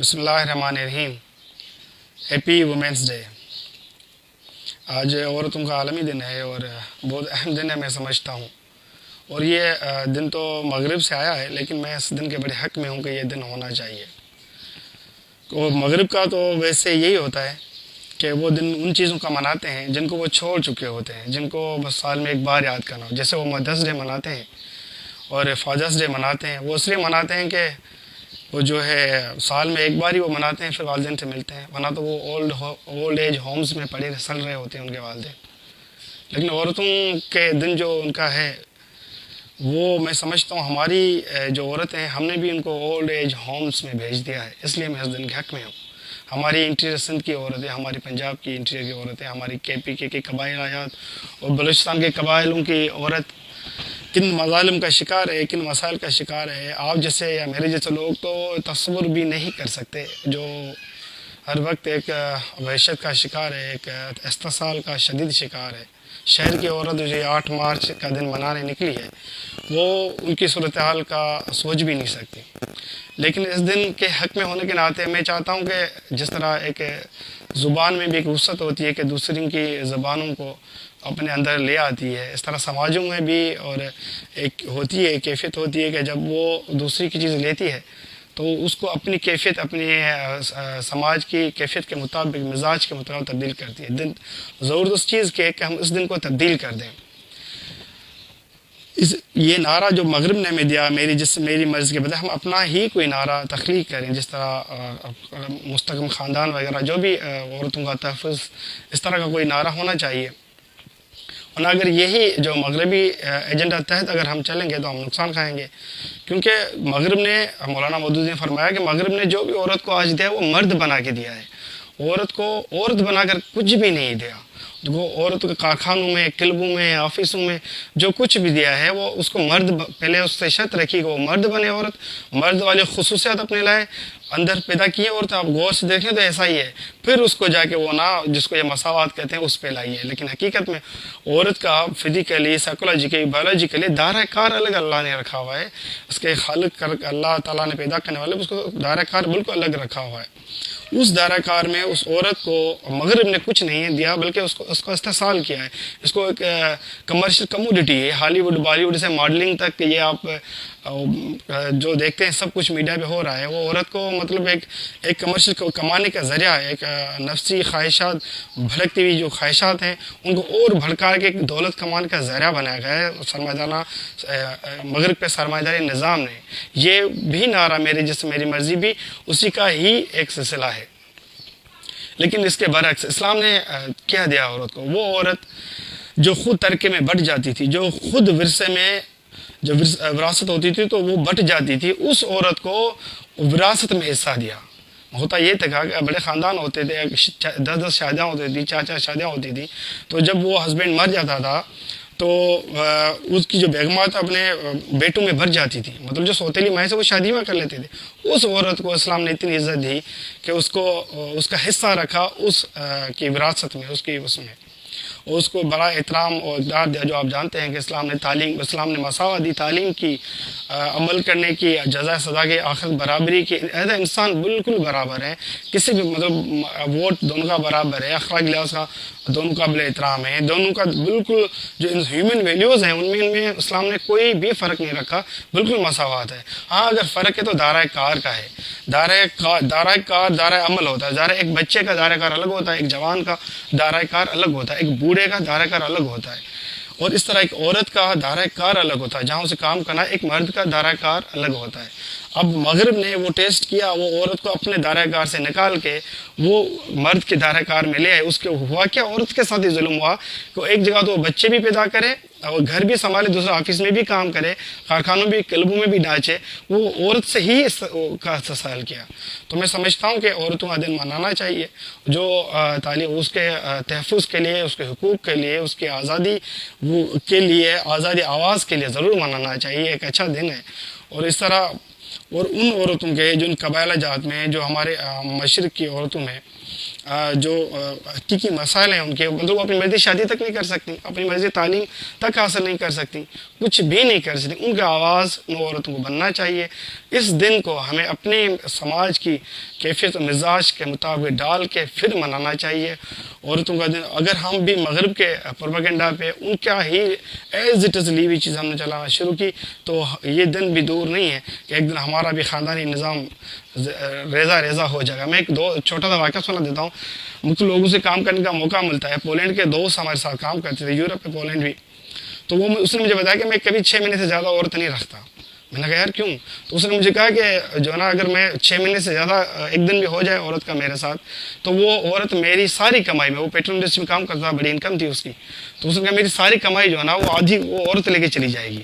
बिस्मिल्लाहिर्रहमानिर्रहीम। Happy women's day. आज औरतों का आलमी दिन है और बहुत अहम दिन है मैं समझता हूँ। और ये दिन तो मगरिब से आया है, लेकिन मैं इस दिन के बड़े हक़ में हूँ कि ये दिन होना चाहिए। तो मगरिब का तो वैसे यही होता है कि वो दिन उन चीज़ों का मनाते हैं जिनको वो छोड़ चुके होते हैं, जिनको बस साल में एक बार याद करना हो। जैसे वो मदर्स डे मनाते हैं और फादर्स डे मनाते हैं, वो इसलिए मनाते हैं कि वो जो है साल में एक बार ही वो मनाते हैं, फिर वालिदैन से मिलते हैं, वरना तो वो ओल्ड एज होम्स में पड़े सल रहे होते हैं उनके वालिदैन। लेकिन औरतों के दिन जो उनका है वो मैं समझता हूँ हमारी जो औरतें हैं हमने भी उनको ओल्ड एज होम्स में भेज दिया है, इसलिए मैं इस दिन के हक़ में हूँ। हमारी इंटीरियर सिंध की औरतें, हमारी पंजाब की इंटीरियर की औरतें, हमारी KPK की कबाइल आयात और बलूचिस्तान के कबाइलों की औरत किन मज़ालिम का शिकार है, किन मसाइल का शिकार है। आप जैसे या मेरे जैसे लोग तो तस्वुर भी नहीं कर सकते, जो हर वक्त एक वहशत का शिकार है, एक इस्तिसाल का शदीद शिकार है। शहर की औरत जो 8 मार्च का दिन मनाने निकली है वो उनकी सूरत हाल का सोच भी नहीं सकती। लेकिन इस दिन के हक़ में होने के नाते मैं चाहता हूँ कि जिस तरह एक ज़ुबान में भी एक वसअत होती है कि दूसरी की ज़बानों को अपने अंदर ले आती है, इस तरह समाजों में भी और एक होती है कैफियत होती है कि जब वो दूसरी की चीज़ लेती है तो उसको अपनी कैफियत, अपनी समाज की कैफियत के मुताबिक, मिजाज के मुताबिक तब्दील करती है। दिन ज़रूरत उस चीज़ के कि हम इस दिन को तब्दील कर दें। ये नारा जो मगरिब ने हमें दिया, मेरी मर्ज़ी के बजाय हम अपना ही कोई नारा तख्लीक करें, जिस तरह मुस्तक़िम ख़ानदान वगैरह जो भी औरतों का तहफ़्फ़ुज़, इस तरह का कोई नारा होना चाहिए। और अगर यही जो मगरबी एजेंडा तहत अगर हम चलेंगे तो हम नुकसान खाएंगे, क्योंकि मगरब ने, मौलाना मौदूदी ने फरमाया कि मगरब ने जो भी औरत को आज दिया है वो मर्द बना के दिया है, औरत को औरत बनाकर कुछ भी नहीं दिया। वो औरत के कारखानों में, क्लबों में, ऑफिसों में जो कुछ भी दिया है वो उसको मर्द, पहले उससे शर्त रखी कि वो मर्द बने, औरत मर्द वाली खुसूसियात अपने लाए, अंदर पैदा किए औरत। आप गौर से देखें तो ऐसा ही है। फिर उसको जाके वो ना, जिसको ये मसावात कहते हैं, उस पे लाइए। लेकिन हकीकत में औरत का फिजिकली, साइकोलॉजिकली, बायोलॉजिकली दायरा कार अलग अल्लाह ने रखा हुआ है। उसके खालिक अल्लाह ताला ने पैदा करने वाले उसको दायरा कार बिल्कुल अलग रखा हुआ है। उस दायरा कार में उस औरत को मगरिब ने कुछ नहीं दिया, बल्कि उसको इस्तेसाल किया है। इसको एक कमर्शियल कमोडिटी है। हॉलीवुड, बॉलीवुड से मॉडलिंग तक ये आप जो देखते हैं सब कुछ मीडिया पे हो रहा है, वो औरत को मतलब एक कमर्शियल कमाने का ज़रिया है। एक नफ्सी ख्वाहिशात, भड़कती हुई जो ख्वाहिशात हैं उनको और भड़का के एक दौलत कमाने का ज़रिया बनाया गया है सरमादाना मगरिब पे सरमादारी निज़ाम ने। ये भी नारा मेरी मर्ज़ी भी उसी का ही एक सिलसिला है। लेकिन इसके बरक्स इस्लाम ने क्या दिया औरत को? वो औरत जो खुद तरके में बट जाती थी, जो खुद विरसे में जो विरासत होती थी तो वो बट जाती थी, उस औरत को विरासत में हिस्सा दिया। होता ये था कि बड़े ख़ानदान होते थे, 10-10 शादियाँ होती थी, 4-4 शादियाँ होती थी। तो जब वो हस्बैंड मर जाता था तो उसकी जो बेगमात अपने बेटों में भर जाती थी, मतलब जो सौतेली माँ से वो शादी में कर लेते थे। उस औरत को इस्लाम ने इतनी इज़्ज़त दी कि उसको उसका हिस्सा रखा उस की विरासत में, उसकी उसमें उसको बड़ा एहतराम और इक़दार दिया। जो आप जानते हैं कि इस्लाम ने मसावा दी, तालीम की, अमल करने की, जज़ा सज़ा की, आखिर बराबरी की। ऐसा इंसान बिल्कुल बराबर है, किसी भी मतलब वोट दोनों का बराबर है, अखलाक लिहाज का दोनों काबिल एहतराम है, दोनों का बिल्कुल जो ह्यूमन वैल्यूज़ हैं उनमें इस्लाम ने कोई भी फ़र्क नहीं रखा, बिल्कुल मसावात है। हाँ, अगर फ़र्क है तो दायरा कार का है। दायरा अमल होता है। दायरा एक बच्चे का दायरा कार अलग होता है, एक जवान का दायरा कार अलग होता है, एक बूढ़े का दायरा कार अलग होता है। और इस तरह एक औरत का दायरा कार अलग होता है, जहाँ उसे काम करना, एक मर्द का दायरा कार अलग होता है। अब मगरिब ने वो टेस्ट किया, वो औरत को अपने दायरा कार से निकाल के वो मर्द के दायरा कार में ले आए। उसके हुआ क्या, औरत के साथ ही जुल्म हुआ कि एक जगह तो वो बच्चे भी पैदा करे और घर भी संभाले, दूसरा ऑफिस में भी काम करे, कारखानों भी, क्लबों में भी नाचे, वो औरत से ही का इस्तेसाल किया। तो मैं समझता हूँ कि औरतों का दिन मनाना चाहिए, जो तालीम उसके तहफ़्फ़ुज़ के लिए, उसके हुकूक़ के लिए, उसकी आज़ादी के लिए, आज़ादी आवाज़ के लिए ज़रूर मनाना चाहिए। एक अच्छा दिन है। और इस तरह اور ان عورتوں کے جو ان قبائل جات میں جو ہمارے مشرق کی عورتوں میں جو حقیقی مسائل ہیں ان کے، مطلب وہ اپنی مرضی شادی تک نہیں کر سکتی، اپنی مرضی تعلیم تک حاصل نہیں کر سکتی، کچھ بھی نہیں کر سکتی، ان کا آواز ان عورتوں کو بننا چاہیے۔ اس دن کو ہمیں اپنے سماج کی کیفیت و مزاج کے مطابق ڈال کے پھر منانا چاہیے عورتوں کا دن۔ اگر ہم بھی مغرب کے پروپیگنڈا پہ ان کا ہی ایز اٹ از لی ہوئی چیز ہم نے چلانا شروع کی تو یہ دن بھی دور نہیں ہے کہ ایک دن ہمارا بھی خاندانی نظام ریزہ ریزہ ہو جائے گا۔ میں ایک چھوٹا سا واقعہ سنا دیتا ہوں۔ مختلف لوگوں سے کام کرنے کا موقع ملتا ہے۔ پولینڈ کے دوست ہمارے ساتھ کام کرتے تھے، یورپ میں پولینڈ بھی، تو اس نے مجھے بتایا کہ میں کبھی 6 مہینے سے زیادہ عورت نہیں رکھتا۔ میں نے کہا یار کیوں؟ تو اس نے مجھے کہا کہ جو ہے نا، اگر میں 6 مہینے سے زیادہ ایک دن بھی ہو جائے عورت کا میرے ساتھ، تو وہ عورت میری ساری کمائی میں، وہ پیٹرول انڈسٹری میں کام کرتا تھا، بڑی انکم تھی اس کی، تو اس نے کہا میری ساری کمائی جو ہے نا وہ آدھی وہ عورت لے کے چلی جائے گی،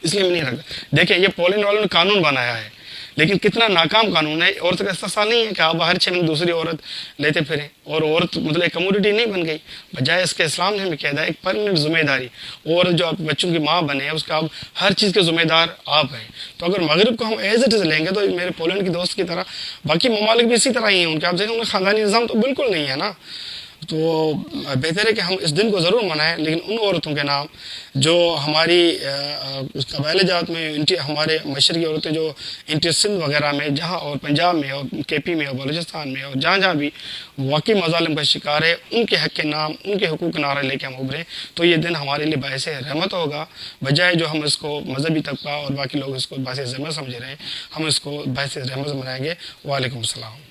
اس لیے میں نہیں رکھتا۔ دیکھیں یہ پولینڈ والوں نے قانون بنایا ہے، لیکن کتنا ناکام قانون ہے۔ عورت کا استحصال نہیں ہے کہ آپ ہر 6 مہینے دوسری عورت لیتے پھریں، اور عورت مطلب ایک کموڈٹی نہیں بن گئی، بجائے اس کے اسلام نے ہمیں کہہ دیا ایک پرمنٹ ذمہ داری، عورت جو آپ بچوں کی ماں بنے اس کا آپ ہر چیز کے ذمہ دار آپ ہیں۔ تو اگر مغرب کو ہم ایز اٹ از لیں گے تو میرے پولینڈ کے دوست کی طرح باقی ممالک بھی اسی طرح ہی ہیں، ان کے آپ دیکھیں ان کا خاندانی نظام تو بالکل نہیں ہے نا۔ تو بہتر ہے کہ ہم اس دن کو ضرور منائیں، لیکن ان عورتوں کے نام جو ہماری قبائل جات میں ہمارے مشرقی عورتیں جو انٹر سندھ وغیرہ میں جہاں، اور پنجاب میں اور کے پی میں اور بلوچستان میں اور جہاں جہاں بھی واقعی مظالم کا شکار ہے، ان کے حق کے نام، ان کے حقوق نعرہ لے کے ہم ابھریں تو یہ دن ہمارے لیے باعث رحمت ہوگا، بجائے جو ہم اس کو مذہبی طبقہ اور باقی لوگ اس کو باعث رحمت سمجھ رہے ہیں، ہم اس کو باعث رحمت منائیں گے۔ وعلیکم السلام۔